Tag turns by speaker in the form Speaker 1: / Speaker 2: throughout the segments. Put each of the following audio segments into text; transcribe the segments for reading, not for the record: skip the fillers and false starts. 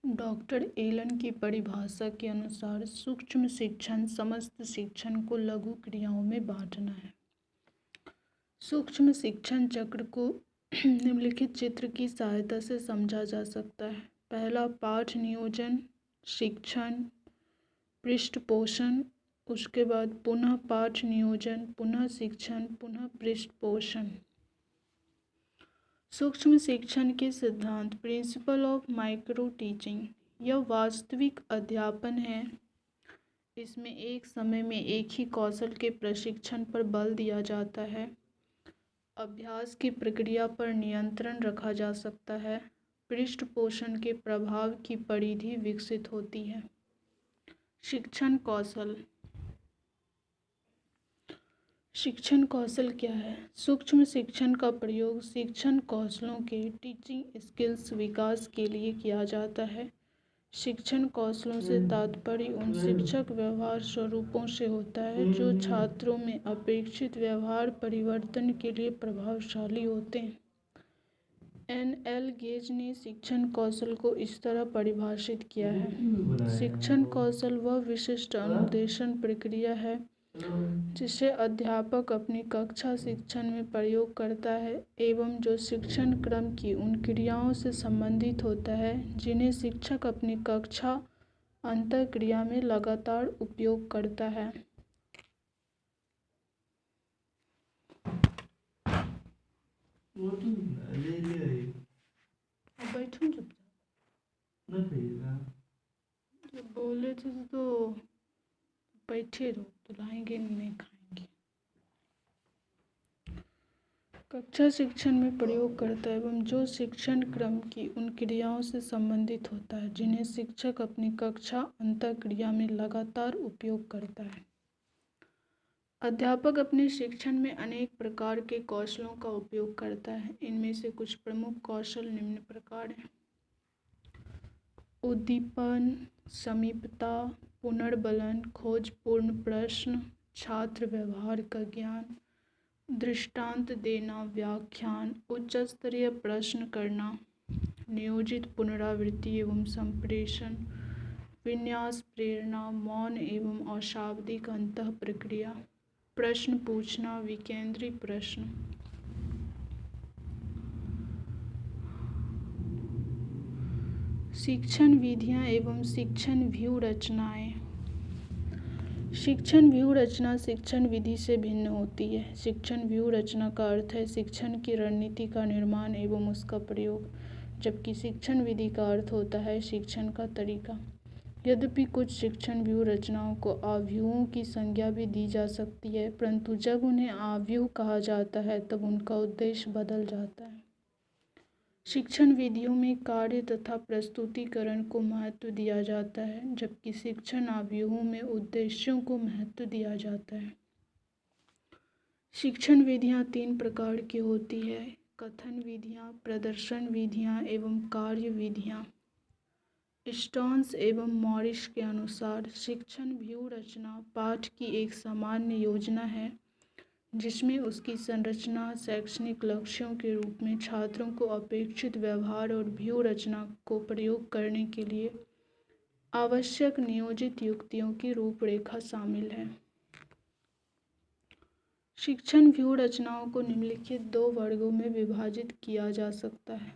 Speaker 1: Doctor Elon की परिभाषा के अनुसार सूक्ष्म शिक्षण समस्त शिक्षण को लघु क्रियाओं में बांटना है। सूक्ष्म शिक्षण चक्र को निम्नलिखित चित्र की सहायता से समझा जा सकता है। पहला, पाठ नियोजन, शिक्षण, पृष्ठपोषण, उसके बाद पुनः पाठ नियोजन, पुनः शिक्षण, पुनः पृष्ठपोषण। सूक्ष्म शिक्षण के सिद्धांत, प्रिंसिपल ऑफ माइक्रो टीचिंग, यह वास्तविक अध्यापन है। इसमें एक समय में एक ही कौशल के प्रशिक्षण पर बल दिया जाता है। अभ्यास की प्रक्रिया पर नियंत्रण रखा जा सकता है। पृष्ठपोषण के प्रभाव की परिधि विकसित होती है। शिक्षण कौशल। शिक्षण कौशल क्या है? सूक्ष्म शिक्षण का प्रयोग शिक्षण कौशलों के टीचिंग स्किल्स विकास के लिए किया जाता है। शिक्षण कौशलों से तात्पर्य उन शिक्षक व्यवहार स्वरूपों से होता है जो छात्रों में अपेक्षित व्यवहार परिवर्तन के लिए प्रभावशाली होते हैं। एन.एल. गेज ने शिक्षण कौशल को इस तरह परिभाषित किया है। शिक्षण कौशल वह विशिष्ट अनुदेशन प्रक्रिया है जिसे अध्यापक अपनी कक्षा शिक्षण में प्रयोग करता है एवं जो शिक्षण क्रम की उन क्रियाओं से संबंधित होता है जिन्हें शिक्षक अपनी कक्षा अंतःक्रिया में लगातार उपयोग करता है। बैठो जब बोले थे तो बैठे रहो, तो लाएंगे नहीं खाएंगे। कक्षा शिक्षण में प्रयोग करता है एवं जो शिक्षण क्रम की उन क्रियाओं से संबंधित होता है जिन्हें शिक्षक अपनी कक्षा अंतःक्रिया में लगातार उपयोग करता है। अध्यापक अपने शिक्षण में अनेक प्रकार के कौशलों का उपयोग करता है। इनमें से कुछ प्रमुख कौशल निम्न प्रकार हैं। उद्दीपन, समीपता, पुनर्बलन, खोजपूर्ण प्रश्न, छात्र व्यवहार का ज्ञान, दृष्टांत देना, व्याख्यान, उच्च स्तरीय प्रश्न करना, नियोजित पुनरावृत्ति एवं संप्रेषण, विन्यास, प्रेरणा, मौन एवं अशाब्दिक अंतः प्रक्रिया, प्रश्न पूछना, विकेंद्री प्रश्न। शिक्षण विधियाँ एवं शिक्षण व्यूह रचनाएँ। शिक्षण व्यूह रचना शिक्षण विधि से भिन्न होती है। शिक्षण व्यूह रचना का अर्थ है शिक्षण की रणनीति का निर्माण एवं उसका प्रयोग, जबकि शिक्षण विधि का अर्थ होता है शिक्षण का तरीका। यद्यपि कुछ शिक्षण व्यूह रचनाओं को आव्यूहों की संज्ञा भी दी जा सकती है, परंतु जब उन्हें आव्यूह कहा जाता है तब उनका उद्देश्य बदल जाता है। शिक्षण विधियों में कार्य तथा प्रस्तुतिकरण को महत्व दिया जाता है, जबकि शिक्षण आव्यूहों में उद्देश्यों को महत्व दिया जाता है। शिक्षण विधियाँ 3 प्रकार की होती है: कथन विधियाँ, प्रदर्शन विधियाँ एवं कार्य विधियाँ। स्टोन्स एवं मॉरिस के अनुसार शिक्षण व्यूह रचना पाठ की एक सामान्य योजना है जिसमें उसकी संरचना शैक्षणिक लक्ष्यों के रूप में छात्रों को अपेक्षित व्यवहार और व्यूह रचना को प्रयोग करने के लिए आवश्यक नियोजित युक्तियों की रूपरेखा शामिल है। शिक्षण व्यूह रचनाओं को निम्नलिखित 2 वर्गों में विभाजित किया जा सकता है: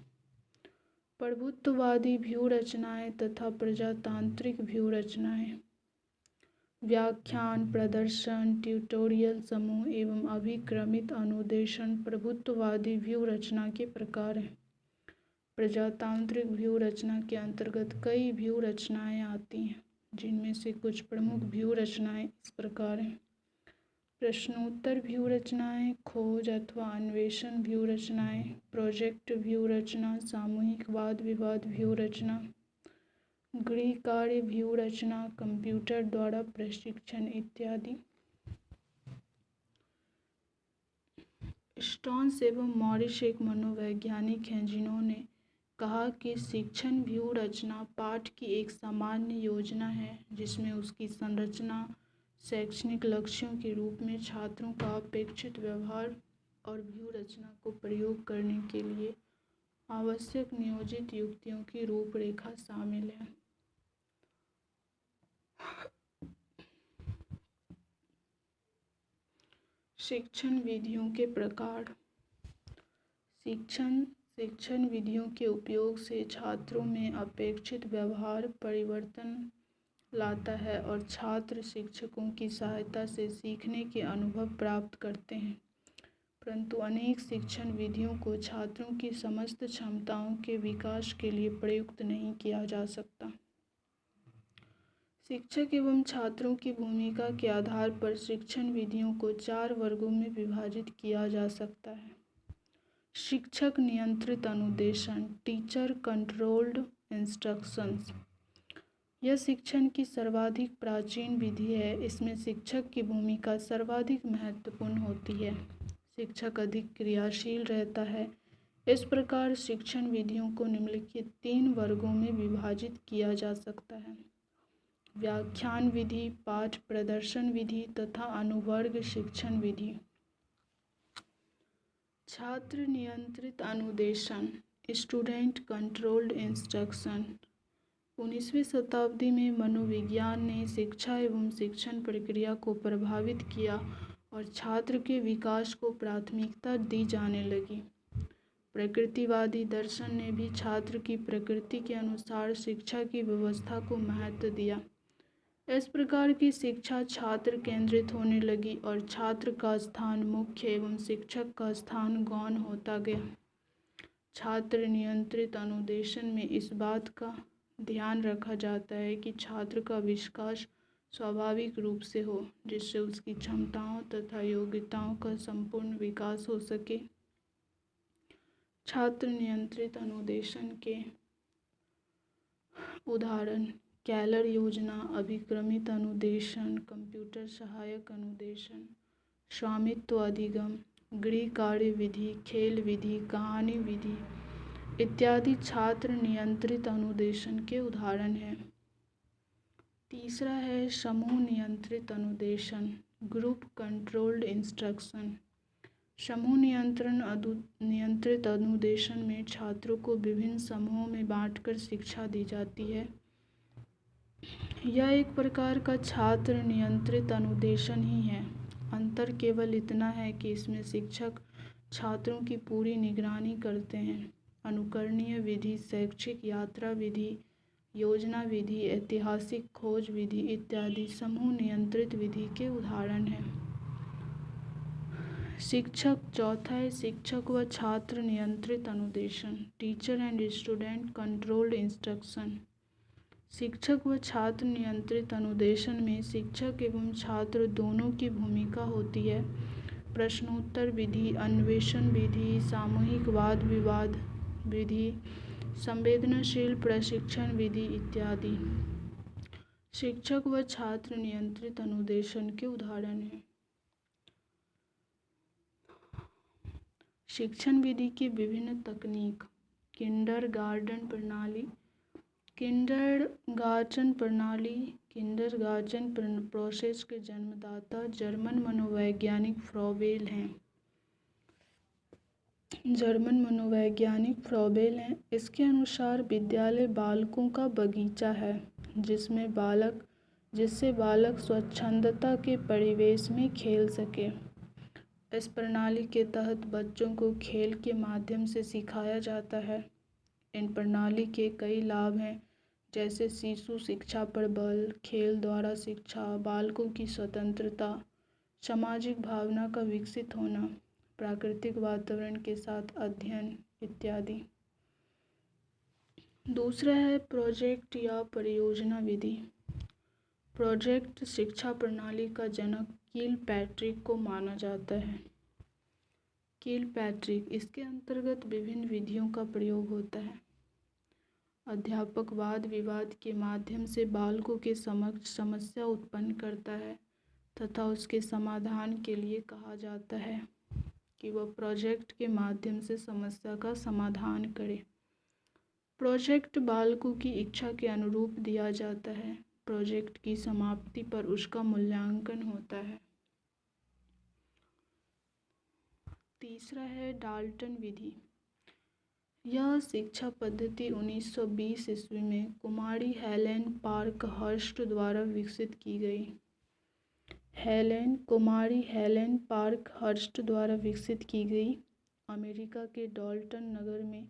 Speaker 1: प्रभुत्ववादी व्यूह रचनाएं तथा प्रजातांत्रिक व्यूह रचनाएं। व्याख्यान, प्रदर्शन, ट्यूटोरियल समूह एवं अभिक्रमित अनुदेशन प्रभुत्ववादी व्यूह रचना के प्रकार हैं। प्रजातांत्रिक व्यूह रचना के अंतर्गत कई व्यूह रचनाएं आती हैं, जिनमें से कुछ प्रमुख व्यूह रचनाएं इस प्रकार हैं: प्रश्नोत्तर व्यूह रचनाएं, खोज अथवा अन्वेषण व्यूह रचनाएं, प्रोजेक्ट व्यूह रचना, सामूहिक वाद विवाद व्यूह रचना, गृह कार्य व्यूह रचना, कंप्यूटर द्वारा प्रशिक्षण इत्यादि। स्टोन्स एवं मॉरिस एक मनोवैज्ञानिक हैं जिन्होंने कहा कि शिक्षण व्यूह रचना पाठ की एक सामान्य योजना है जिसमें उसकी संरचना शैक्षणिक लक्ष्यों के रूप में छात्रों का अपेक्षित व्यवहार और व्यूह रचना को प्रयोग करने के लिए आवश्यक नियोजित युक्तियों की रूपरेखा शामिल है। शिक्षण विधियों के प्रकार। शिक्षण विधियों के उपयोग से छात्रों में अपेक्षित व्यवहार परिवर्तन लाता है और छात्र शिक्षकों की सहायता से सीखने के अनुभव प्राप्त करते हैं। परंतु अनेक शिक्षण विधियों को छात्रों की समस्त क्षमताओं के विकास के लिए प्रयुक्त नहीं किया जा सकता। शिक्षक एवं छात्रों की भूमिका के आधार पर शिक्षण विधियों को 4 वर्गों में विभाजित किया जा सकता है। शिक्षक नियंत्रित अनुदेशन, टीचर कंट्रोल्ड इंस्ट्रक्शंस। यह शिक्षण की सर्वाधिक प्राचीन विधि है। इसमें शिक्षक की भूमिका सर्वाधिक महत्वपूर्ण होती है। शिक्षक अधिक क्रियाशील रहता है। इस प्रकार शिक्षण विधियों को निम्नलिखित 3 वर्गों में विभाजित किया जा सकता है: व्याख्यान विधि, पाठ प्रदर्शन विधि तथा अनुवर्ग शिक्षण विधि। छात्र नियंत्रित अनुदेशन, स्टूडेंट कंट्रोल्ड इंस्ट्रक्शन। 19वीं शताब्दी में मनोविज्ञान ने शिक्षा एवं शिक्षण प्रक्रिया को प्रभावित किया और छात्र के विकास को प्राथमिकता दी जाने लगी। प्रकृतिवादी दर्शन ने भी छात्र की प्रकृति के अनुसार शिक्षा की व्यवस्था को महत्व दिया। इस प्रकार की शिक्षा छात्र केंद्रित होने लगी और छात्र का स्थान मुख्य एवं शिक्षक का स्थान गौण होता गया। छात्र नियंत्रित अनुदेशन में इस बात का ध्यान रखा जाता है कि छात्र का विकास स्वाभाविक रूप से हो, जिससे उसकी क्षमताओं तथा योग्यताओं का संपूर्ण विकास हो सके। छात्र नियंत्रित अनुदेशन के उदाहरण: कैलर योजना, अभिक्रमित अनुदेशन, कंप्यूटर सहायक अनुदेशन, स्वामित्व अधिगम, गृह कार्य विधि, खेल विधि, कहानी विधि इत्यादि छात्र नियंत्रित अनुदेशन के उदाहरण हैं। तीसरा है समूह नियंत्रित अनुदेशन, ग्रुप कंट्रोल्ड इंस्ट्रक्शन। समूह नियंत्रित अनुदेशन में छात्रों को विभिन्न समूहों में बांटकर शिक्षा दी जाती है। यह एक प्रकार का छात्र नियंत्रित अनुदेशन ही है। अंतर केवल इतना है कि इसमें शिक्षक छात्रों की पूरी निगरानी करते हैं। अनुकरणीय विधि, शैक्षिक यात्रा विधि, योजना विधि, ऐतिहासिक खोज विधि इत्यादि समूह नियंत्रित विधि के उदाहरण हैं। चौथा है शिक्षक व छात्र नियंत्रित अनुदेशन, teacher and student controlled instruction. शिक्षक व छात्र नियंत्रित अनुदेशन में शिक्षक एवं छात्र दोनों की भूमिका होती है। प्रश्नोत्तर विधि, अन्वेषण विधि, सामूहिक वाद विवाद विधि, संवेदनशील प्रशिक्षण विधि इत्यादि शिक्षक व छात्र नियंत्रित अनुदेशन के उदाहरण हैं। शिक्षण विधि की विभिन्न तकनीक। किंडरगार्टन प्रोसेस के जन्मदाता जर्मन मनोवैज्ञानिक फ्रॉबेल हैं। इसके अनुसार विद्यालय बालकों का बगीचा है जिससे बालक स्वच्छंदता के परिवेश में खेल सके। इस प्रणाली के तहत बच्चों को खेल के माध्यम से सिखाया जाता है। इन प्रणाली के कई लाभ हैं, जैसे शिशु शिक्षा पर बल, खेल द्वारा शिक्षा, बालकों की स्वतंत्रता, सामाजिक भावना का विकसित होना, प्राकृतिक वातावरण के साथ अध्ययन इत्यादि। दूसरा है प्रोजेक्ट या परियोजना विधि। प्रोजेक्ट शिक्षा प्रणाली का जनक किलपैट्रिक को माना जाता है। किलपैट्रिक, इसके अंतर्गत विभिन्न विधियों का प्रयोग होता है। अध्यापक वाद विवाद के माध्यम से बालकों के समक्ष समस्या उत्पन्न करता है तथा उसके समाधान के लिए कहा जाता है कि वह प्रोजेक्ट के माध्यम से समस्या का समाधान करे। प्रोजेक्ट बालकों की इच्छा के अनुरूप दिया जाता है। प्रोजेक्ट की समाप्ति पर उसका मूल्यांकन होता है। तीसरा है डाल्टन विधि। यह शिक्षा पद्धति 1920 ईस्वी में कुमारी हेलेन पार्कहर्स्ट द्वारा विकसित की गई। कुमारी हेलेन पार्कहर्स्ट द्वारा विकसित की गई। अमेरिका के डाल्टन नगर में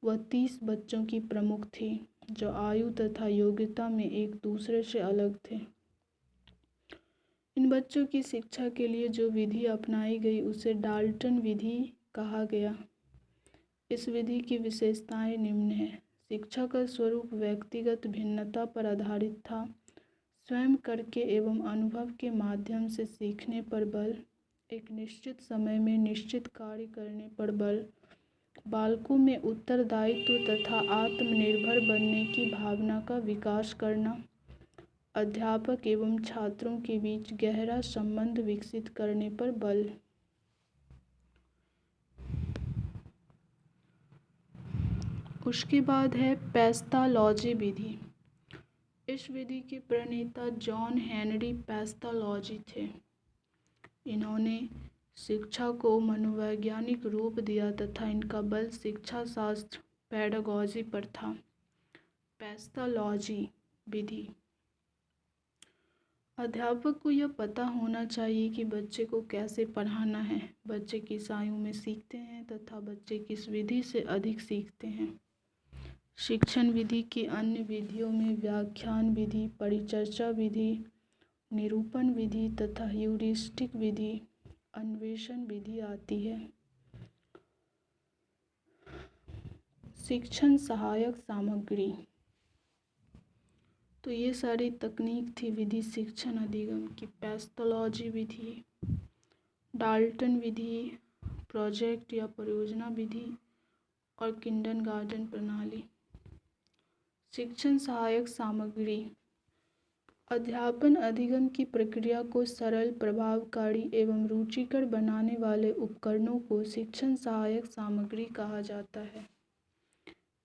Speaker 1: वह 30 बच्चों की प्रमुख थी जो आयु तथा योग्यता में एक दूसरे से अलग थे। इन बच्चों की शिक्षा के लिए जो विधि अपनाई गई उसे डाल्टन विधि कहा गया। इस विधि की विशेषताएं निम्न हैं। शिक्षा का स्वरूप व्यक्तिगत भिन्नता पर आधारित था। स्वयं करके एवं अनुभव के माध्यम से सीखने पर बल, एक निश्चित समय में निश्चित कार्य करने पर बल, बालकों में उत्तरदायित्व तथा आत्मनिर्भर बनने की भावना का विकास करना, अध्यापक एवं छात्रों के बीच गहरा संबंध विकसित करने पर बल। उसके बाद है पेस्टालॉजी विधि। इस विधि के प्रणेता जॉन हेनरी पेस्टालॉजी थे। इन्होंने शिक्षा को मनोवैज्ञानिक रूप दिया तथा इनका बल शिक्षा शास्त्र पेडागॉजी पर था। पेस्टालॉजी विधि। अध्यापक को यह पता होना चाहिए कि बच्चे को कैसे पढ़ाना है, बच्चे किस आयु में सीखते हैं तथा बच्चे किस विधि से अधिक सीखते हैं। शिक्षण विधि की अन्य विधियों में व्याख्यान विधि, परिचर्चा विधि, निरूपण विधि तथा ह्यूरिस्टिक विधि, अन्वेषण विधि आती है। शिक्षण सहायक सामग्री। तो ये सारी तकनीक थी विधि शिक्षण अधिगम की। पेस्टालॉजी विधि, डाल्टन विधि, प्रोजेक्ट या परियोजना विधि और किंडरगार्टन प्रणाली। शिक्षण सहायक सामग्री। अध्यापन अधिगम की प्रक्रिया को सरल, प्रभावकारी एवं रुचिकर बनाने वाले उपकरणों को शिक्षण सहायक सामग्री कहा जाता है।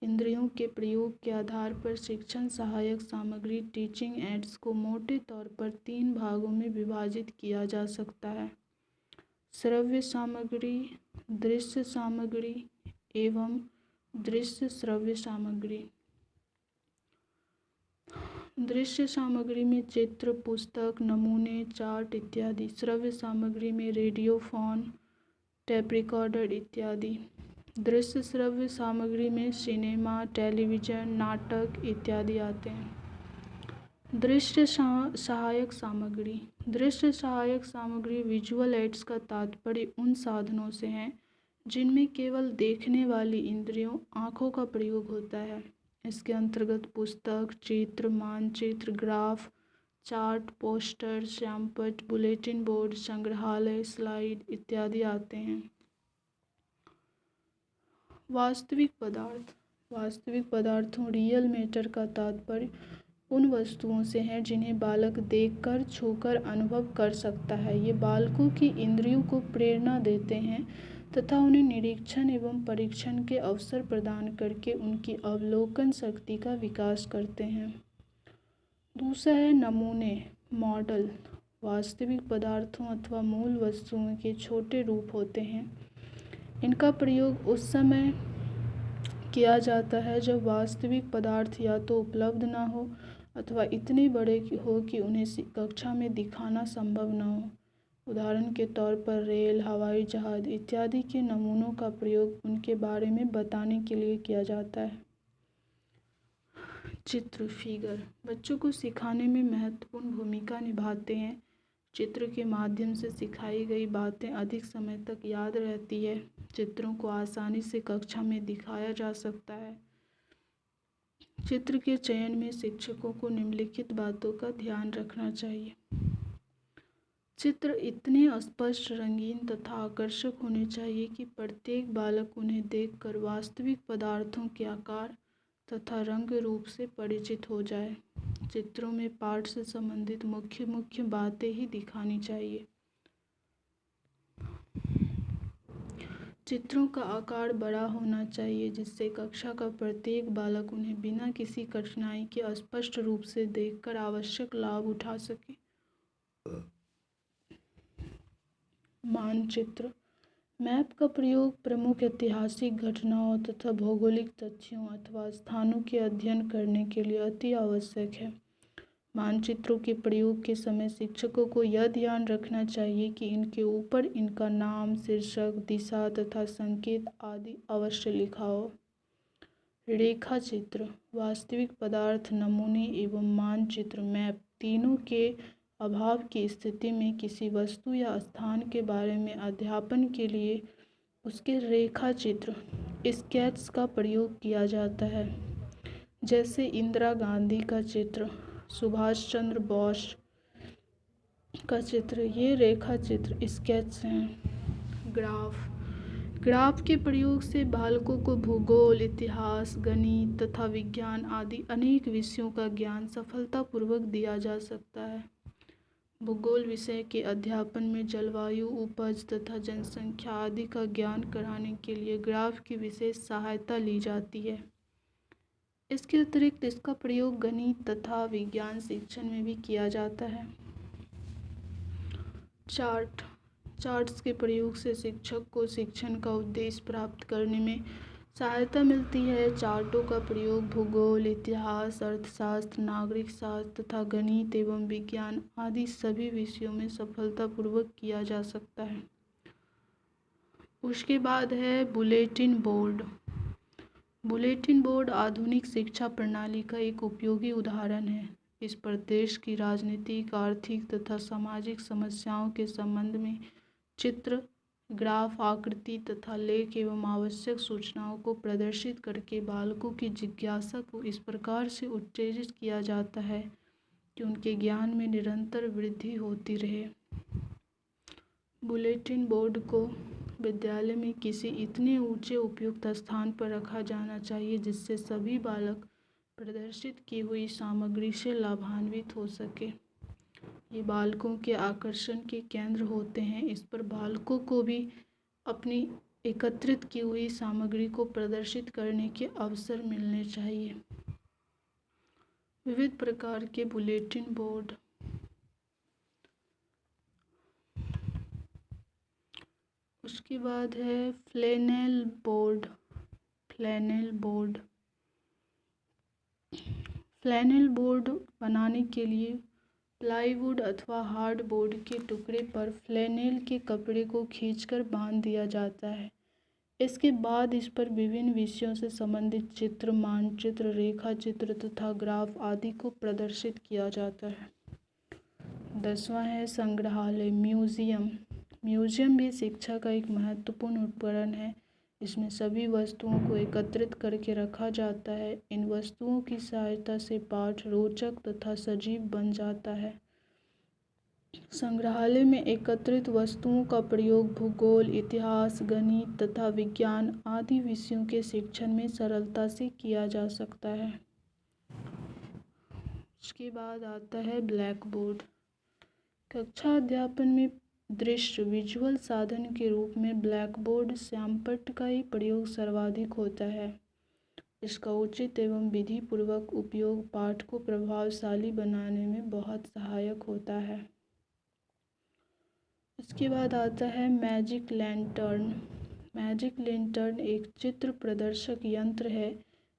Speaker 1: इंद्रियों के प्रयोग के आधार पर शिक्षण सहायक सामग्री टीचिंग एड्स को मोटे तौर पर 3 भागों में विभाजित किया जा सकता है: श्रव्य सामग्री, दृश्य सामग्री एवं दृश्य श्रव्य सामग्री। दृश्य सामग्री में चित्र, पुस्तक, नमूने, चार्ट इत्यादि। श्रव्य सामग्री में रेडियोफोन, टेप रिकॉर्डर इत्यादि। दृश्य श्रव्य सामग्री में सिनेमा, टेलीविज़न, नाटक इत्यादि आते हैं। दृश्य सहायक सामग्री। दृश्य सहायक सामग्री विजुअल एड्स का तात्पर्य उन साधनों से है जिनमें केवल देखने वाली इंद्रियों आँखों का प्रयोग होता है। इसके अंतर्गत पुस्तक, चित्र, मानचित्र, ग्राफ, चार्ट, पोस्टर, श्यामपट्ट, बुलेटिन बोर्ड, संग्रहालय, स्लाइड इत्यादि आते हैं। वास्तविक पदार्थ। वास्तविक पदार्थों रियल मैटर का तात्पर्य उन वस्तुओं से है जिन्हें बालक देखकर, छूकर अनुभव कर सकता है। ये बालकों की इंद्रियों को प्रेरणा देते हैं तथा उन्हें निरीक्षण एवं परीक्षण के अवसर प्रदान करके उनकी अवलोकन शक्ति का विकास करते हैं। दूसरा है नमूने, मॉडल। वास्तविक पदार्थों अथवा मूल वस्तुओं के छोटे रूप होते हैं। इनका प्रयोग उस समय किया जाता है जब वास्तविक पदार्थ या तो उपलब्ध ना हो अथवा इतने बड़े हो कि उन्हें कक्षा में दिखाना संभव न हो। उदाहरण के तौर पर रेल, हवाई जहाज इत्यादि के नमूनों का प्रयोग उनके बारे में बताने के लिए किया जाता है। चित्र, फिगर बच्चों को सिखाने में महत्वपूर्ण भूमिका निभाते हैं। चित्र के माध्यम से सिखाई गई बातें अधिक समय तक याद रहती है। चित्रों को आसानी से कक्षा में दिखाया जा सकता है। चित्र के चयन में शिक्षकों को निम्नलिखित बातों का ध्यान रखना चाहिए। चित्र इतने स्पष्ट, रंगीन तथा आकर्षक होने चाहिए कि प्रत्येक बालक उन्हें देखकर वास्तविक पदार्थों के आकार तथा रंग रूप से परिचित हो जाए। चित्रों में पाठ से संबंधित मुख्य बातें ही दिखानी चाहिए। चित्रों का आकार बड़ा होना चाहिए जिससे कक्षा का प्रत्येक बालक उन्हें बिना किसी कठिनाई के स्पष्ट रूप से देखकर आवश्यक लाभ उठा सके। मानचित्र। मैप का प्रयोग प्रमुख ऐतिहासिक घटनाओं तथा भौगोलिक तथ्यों अथवा स्थानों के अध्ययन करने के लिए अति आवश्यक है। मानचित्रों के प्रयोग के समय शिक्षकों को यह ध्यान रखना चाहिए कि इनके ऊपर इनका नाम, शीर्षक, दिशा तथा संकेत आदि अवश्य लिखा हो। रेखा चित्र, वास्तविक पदार्थ, नमूने एवं मानचित्र मैप तीनों के अभाव की स्थिति में किसी वस्तु या स्थान के बारे में अध्यापन के लिए उसके रेखा चित्र स्केच का प्रयोग किया जाता है। जैसे इंदिरा गांधी का चित्र, सुभाष चंद्र बोस का चित्र, ये रेखा चित्र स्केच हैं। ग्राफ के प्रयोग से बालकों को भूगोल, इतिहास, गणित तथा विज्ञान आदि अनेक विषयों का ज्ञान सफलतापूर्वक दिया जा सकता है। भूगोल विषय के अध्यापन में जलवायु, उपज तथा जनसंख्या आदि का ज्ञान कराने के लिए ग्राफ की विशेष सहायता ली जाती है। इसके अतिरिक्त इसका प्रयोग गणित तथा विज्ञान शिक्षण में भी किया जाता है। चार्ट्स के प्रयोग से शिक्षक को शिक्षण का उद्देश्य प्राप्त करने में सहायता मिलती है। चार्टों का प्रयोग भूगोल, इतिहास, अर्थशास्त्र, नागरिक शास्त्र तथा गणित एवं विज्ञान आदि सभी विषयों में सफलतापूर्वक किया जा सकता है। उसके बाद है बुलेटिन बोर्ड। बुलेटिन बोर्ड आधुनिक शिक्षा प्रणाली का एक उपयोगी उदाहरण है। इस पर देश की राजनीतिक, आर्थिक तथा सामाजिक समस्याओं के संबंध में चित्र, ग्राफ, आकृति तथा लेख एवं आवश्यक सूचनाओं को प्रदर्शित करके बालकों की जिज्ञासा को इस प्रकार से उत्तेजित किया जाता है कि उनके ज्ञान में निरंतर वृद्धि होती रहे। बुलेटिन बोर्ड को विद्यालय में किसी इतने ऊंचे उपयुक्त स्थान पर रखा जाना चाहिए जिससे सभी बालक प्रदर्शित की हुई सामग्री से लाभान्वित हो सके। ये बालकों के आकर्षण के केंद्र होते हैं। इस पर बालकों को भी अपनी एकत्रित की हुई सामग्री को प्रदर्शित करने के अवसर मिलने चाहिए। विविध प्रकार के बुलेटिन बोर्ड। उसके बाद है फ्लैनेल बोर्ड। फ्लैनेल बोर्ड बनाने के लिए प्लाईवुड अथवा हार्डबोर्ड के टुकड़े पर फ्लैनेल के कपड़े को खींचकर बांध दिया जाता है। इसके बाद इस पर विभिन्न विषयों से संबंधित चित्र, मानचित्र, रेखा चित्र तथा ग्राफ आदि को प्रदर्शित किया जाता है। 10वां है संग्रहालय, म्यूजियम भी शिक्षा का एक महत्वपूर्ण उपकरण है। इसमें सभी वस्तुओं को एकत्रित करके रखा जाता है। इन वस्तुओं की सहायता से पाठ रोचक तथा सजीव बन जाता है। संग्रहालय में एकत्रित वस्तुओं का प्रयोग भूगोल, इतिहास, गणित तथा विज्ञान आदि विषयों के शिक्षण में सरलता से किया जा सकता है। उसके बाद आता है ब्लैक बोर्ड। कक्षा अध्यापन में दृश्य विजुअल साधन के रूप में ब्लैक बोर्ड श्यामपट्ट का ही प्रयोग सर्वाधिक होता है। इसका उचित एवं विधि पूर्वक उपयोग पाठ को प्रभावशाली बनाने में बहुत सहायक होता है। इसके बाद आता है मैजिक लैंटर्न। मैजिक लैंटर्न एक चित्र प्रदर्शक यंत्र है।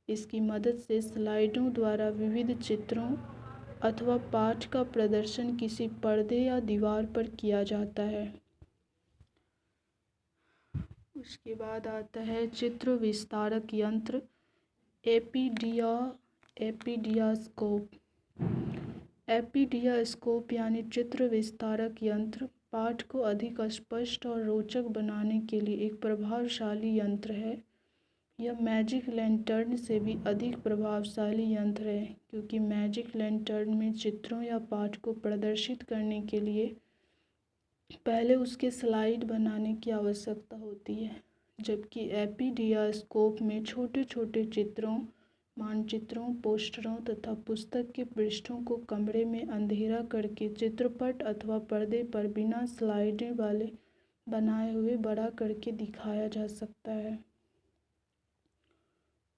Speaker 1: इसकी मदद से स्लाइडों द्वारा विविध चित्रों अथवा पाठ का प्रदर्शन किसी पर्दे या दीवार पर किया जाता है। उसके बाद आता है चित्र विस्तारक यंत्र, एपीडियास्कोप यानी चित्र विस्तारक यंत्र पाठ को अधिक स्पष्ट और रोचक बनाने के लिए एक प्रभावशाली यंत्र है। यह मैजिक लैंटर्न से भी अधिक प्रभावशाली यंत्र है क्योंकि मैजिक लैंटर्न में चित्रों या पाठ को प्रदर्शित करने के लिए पहले उसके स्लाइड बनाने की आवश्यकता होती है, जबकि एपीडियास्कोप में छोटे छोटे चित्रों, मानचित्रों, पोस्टरों तथा पुस्तक के पृष्ठों को कमरे में अंधेरा करके चित्रपट अथवा पर्दे पर बिना स्लाइडें वाले बनाए हुए बड़ा करके दिखाया जा सकता है।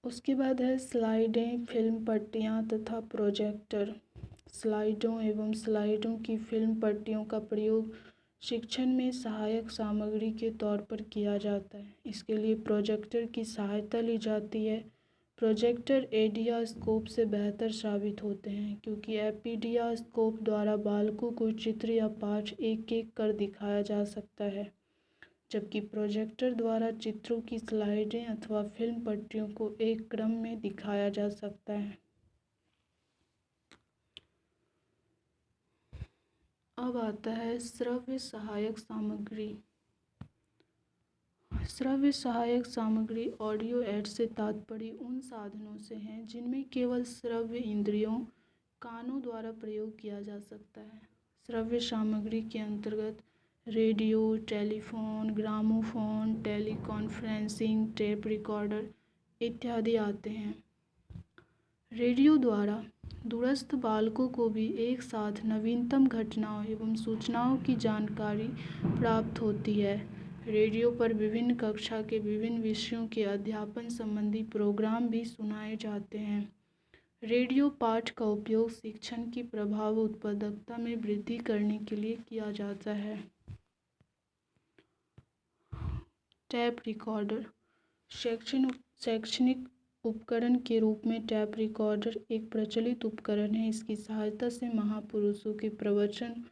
Speaker 1: उसके बाद है स्लाइडें, फिल्म पट्टियाँ तथा प्रोजेक्टर। स्लाइडों एवं स्लाइडों की फिल्म पट्टियों का प्रयोग शिक्षण में सहायक सामग्री के तौर पर किया जाता है। इसके लिए प्रोजेक्टर की सहायता ली जाती है। प्रोजेक्टर एडियास्कोप से बेहतर साबित होते हैं क्योंकि एपीडियास्कोप द्वारा बालकों को चित्र या पाठ एक एक कर दिखाया जा सकता है, जबकि प्रोजेक्टर द्वारा चित्रों की स्लाइडें अथवा फिल्म पट्टियों को एक क्रम में दिखाया जा सकता है। अब आता है श्रव्य सहायक सामग्री। श्रव्य सहायक सामग्री ऑडियो एड से तात्पर्य उन साधनों से हैं जिनमें केवल श्रव्य इंद्रियों कानों द्वारा प्रयोग किया जा सकता है। श्रव्य सामग्री के अंतर्गत radio, telephone, gramophone, teleconferencing, tape recorder इत्यादि आते हैं। रेडियो द्वारा दूरस्थ बालकों को भी एक साथ नवीनतम घटनाओं एवं सूचनाओं की जानकारी प्राप्त होती है। रेडियो पर विभिन्न कक्षा के विभिन्न विषयों के अध्यापन संबंधी प्रोग्राम भी सुनाए जाते हैं। रेडियो पाठ का उपयोग शिक्षण की प्रभाव उत्पादकता में वृद्धि करने के लिए किया जाता है। टैप रिकॉर्डर शैक्षणिक उपकरण के रूप में टैप रिकॉर्डर एक प्रचलित उपकरण है। इसकी सहायता से महापुरुषों के प्रवचन,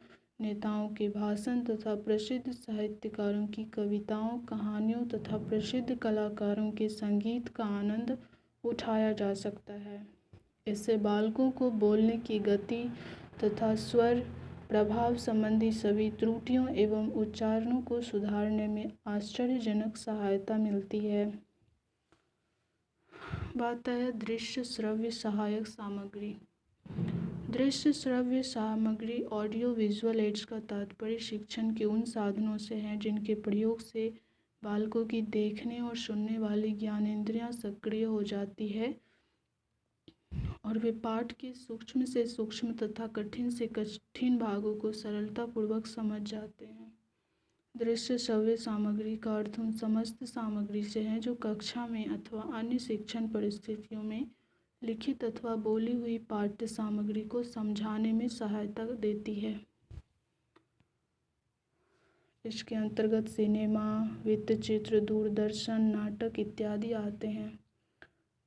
Speaker 1: नेताओं के भाषण तथा प्रसिद्ध साहित्यकारों की कविताओं, कहानियों तथा प्रसिद्ध कलाकारों के संगीत का आनंद उठाया जा सकता है। इससे बालकों को बोलने की गति तथा स्वर प्रभाव संबंधी सभी त्रुटियों एवं उच्चारणों को सुधारने में आश्चर्यजनक सहायता मिलती है। बात है दृश्य श्रव्य सहायक सामग्री। दृश्य श्रव्य सामग्री ऑडियो विजुअल एड्स का तात्पर्य शिक्षण के उन साधनों से है जिनके प्रयोग से बालकों की देखने और सुनने वाली ज्ञानेंद्रियां सक्रिय हो जाती है और वे पाठ के सूक्ष्म से सूक्ष्म तथा कठिन से कठिन भागों को सरलतापूर्वक समझ जाते हैं। दृश्य श्रव्य सामग्री का अर्थ उन समस्त सामग्री से है जो कक्षा में अथवा अन्य शिक्षण परिस्थितियों में लिखित अथवा बोली हुई पाठ्य सामग्री को समझाने में सहायता देती है। इसके अंतर्गत सिनेमा, वृत्तचित्र, दूरदर्शन, नाटक इत्यादि आते हैं।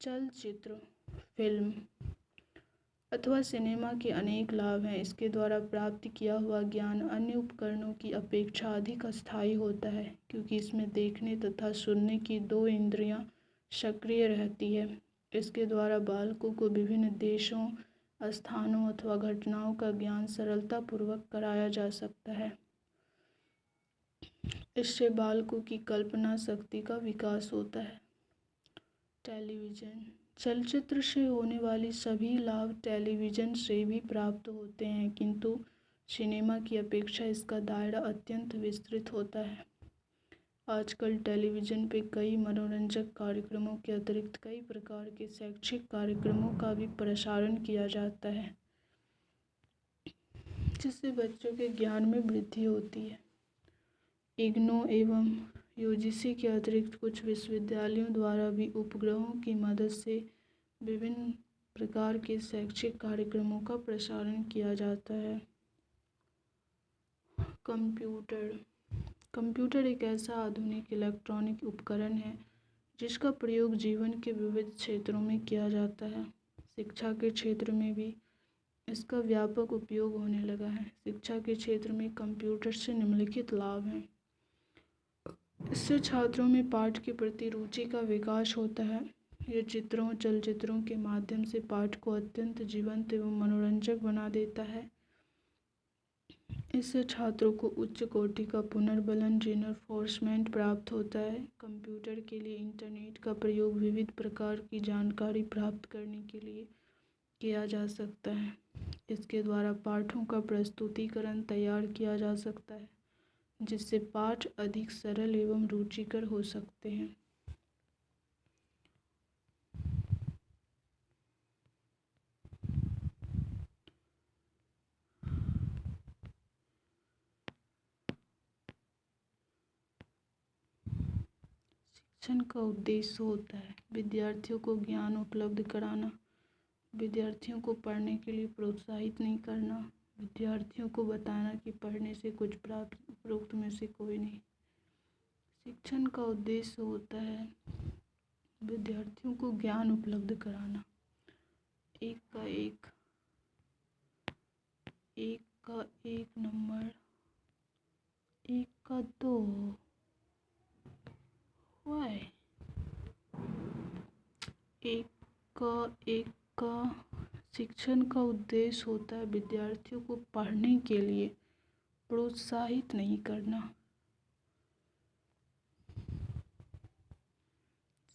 Speaker 1: चलचित्र, फिल्म अथवा सिनेमा के अनेक लाभ हैं। इसके द्वारा प्राप्त किया हुआ ज्ञान अन्य उपकरणों की अपेक्षा अधिक अस्थायी होता है क्योंकि इसमें देखने तथा सुनने की दो इंद्रियां सक्रिय रहती है। इसके द्वारा बालकों को विभिन्न देशों, स्थानों अथवा घटनाओं का ज्ञान सरलतापूर्वक कराया जा सकता है। इससे बालकों की कल्पना शक्ति का विकास होता है। टेलीविज़न, चलचित्र से होने वाली सभी लाभ टेलीविज़न से भी प्राप्त होते हैं, किंतु सिनेमा की अपेक्षा इसका दायरा अत्यंत विस्तृत होता है। आजकल टेलीविज़न पे कई मनोरंजक कार्यक्रमों के अतिरिक्त कई प्रकार के शैक्षिक कार्यक्रमों का भी प्रसारण किया जाता है, जिससे बच्चों के ज्ञान में वृद्धि होती है। इग्नू एवं यूजीसी के अतिरिक्त कुछ विश्वविद्यालयों द्वारा भी उपग्रहों की मदद से विभिन्न प्रकार के शैक्षिक कार्यक्रमों का प्रसारण किया जाता है। कंप्यूटर एक ऐसा आधुनिक इलेक्ट्रॉनिक उपकरण है जिसका प्रयोग जीवन के विविध क्षेत्रों में किया जाता है। शिक्षा के क्षेत्र में भी इसका व्यापक उपयोग होने लगा है। शिक्षा के क्षेत्र में कंप्यूटर से निम्नलिखित लाभ हैं। इससे छात्रों में पाठ के प्रति रुचि का विकास होता है। यह चित्रों, चलचित्रों के माध्यम से पाठ को अत्यंत जीवंत एवं मनोरंजक बना देता है। इससे छात्रों को उच्च कोटि का पुनर्बलन रिइंफोर्समेंट प्राप्त होता है। कंप्यूटर के लिए इंटरनेट का प्रयोग विविध प्रकार की जानकारी प्राप्त करने के लिए किया जा सकता है। इसके द्वारा पाठों का प्रस्तुतिकरण तैयार किया जा सकता है, जिससे पाठ अधिक सरल एवं रुचिकर हो सकते हैं। शिक्षण का उद्देश्य होता है विद्यार्थियों को ज्ञान उपलब्ध कराना, विद्यार्थियों को पढ़ने के लिए प्रोत्साहित नहीं करना, विद्यार्थियों को बताना कि पढ़ने से कुछ प्राप्त, उपरोक्त में से कोई नहीं। शिक्षण का उद्देश्य होता है विद्यार्थियों को ज्ञान उपलब्ध कराना। एक का एक नंबर, एक का दो, वाई एक का शिक्षण का उद्देश्य होता है विद्यार्थियों को पढ़ने के लिए प्रोत्साहित नहीं करना।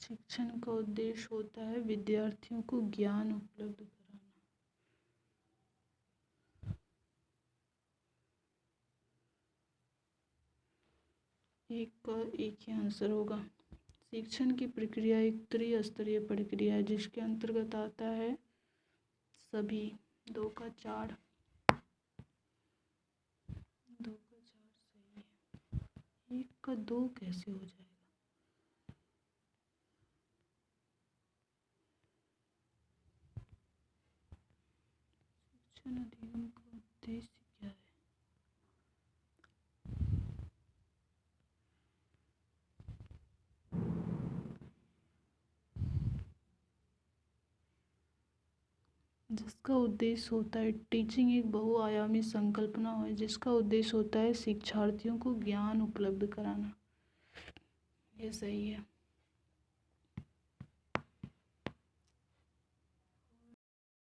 Speaker 1: शिक्षण का उद्देश्य होता है विद्यार्थियों को ज्ञान उपलब्ध कराना। एक का एक ही आंसर होगा। शिक्षण की प्रक्रिया एक त्रिस्तरीय प्रक्रिया है जिसके अंतर्गत आता है सभी। 2 का 4 सही है। 1 का 2 कैसे हो जाएगा? शिक्षण अधिगम का उद्देश्य क्या है? जिसका उद्देश्य होता है टीचिंग एक बहुआयामी संकल्पना है जिसका उद्देश्य होता है शिक्षार्थियों को ज्ञान उपलब्ध कराना। ये सही है।